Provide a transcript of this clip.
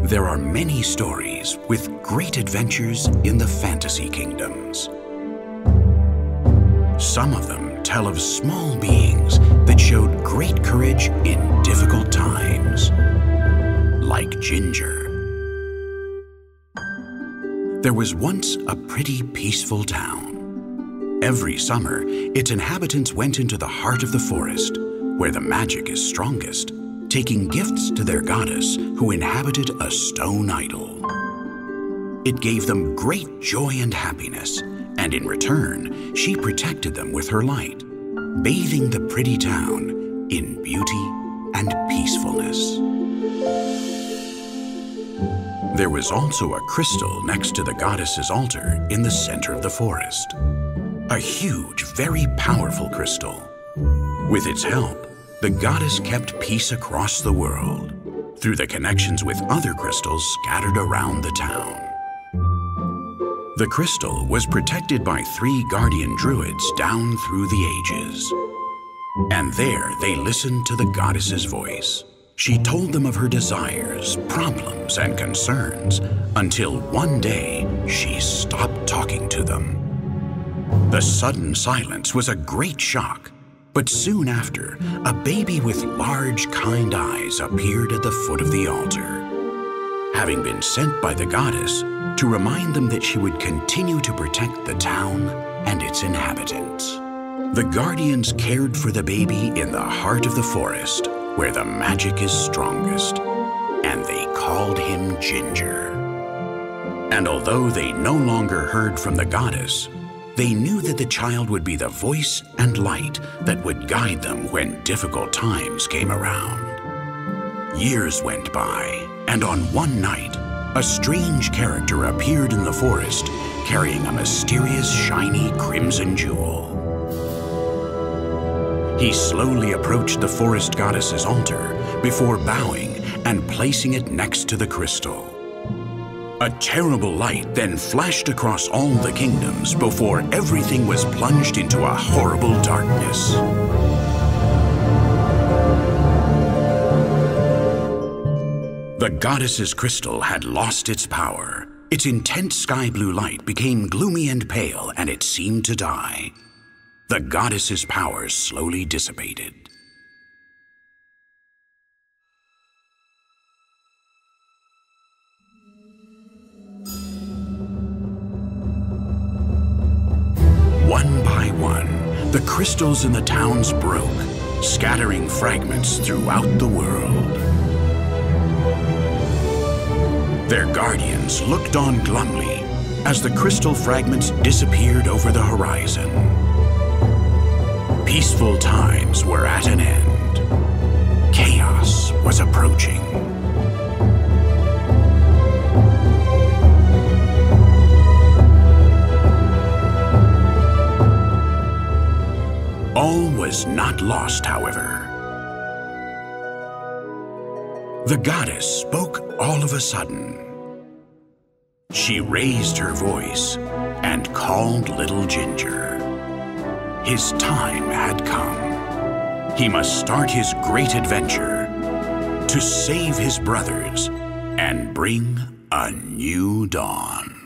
There are many stories with great adventures in the fantasy kingdoms. Some of them tell of small beings that showed great courage in difficult times, like Ginger. There was once a pretty peaceful town. Every summer, its inhabitants went into the heart of the forest, where the magic is strongest, taking gifts to their goddess who inhabited a stone idol. It gave them great joy and happiness, and in return, she protected them with her light, bathing the pretty town in beauty and peacefulness. There was also a crystal next to the goddess's altar in the center of the forest. A huge, very powerful crystal. With its help, the goddess kept peace across the world through the connections with other crystals scattered around the town. The crystal was protected by 3 guardian druids down through the ages. And there they listened to the goddess's voice. She told them of her desires, problems, and concerns until one day she stopped talking to them. The sudden silence was a great shock. But soon after, a baby with large, kind eyes appeared at the foot of the altar, having been sent by the goddess to remind them that she would continue to protect the town and its inhabitants. The guardians cared for the baby in the heart of the forest, where the magic is strongest, and they called him Ginger. And although they no longer heard from the goddess, they knew that the child would be the voice and light that would guide them when difficult times came around. Years went by, and on one night, a strange character appeared in the forest carrying a mysterious, shiny crimson jewel. He slowly approached the forest goddess's altar before bowing and placing it next to the crystal. A terrible light then flashed across all the kingdoms before everything was plunged into a horrible darkness. The goddess's crystal had lost its power. Its intense sky blue light became gloomy and pale, and it seemed to die. The goddess's powers slowly dissipated. One by one, the crystals in the towns broke, scattering fragments throughout the world. Their guardians looked on glumly as the crystal fragments disappeared over the horizon. Peaceful times were at an end. Chaos was approaching. All was not lost, however. The goddess spoke all of a sudden. She raised her voice and called little Ginger. His time had come. He must start his great adventure to save his brothers and bring a new dawn.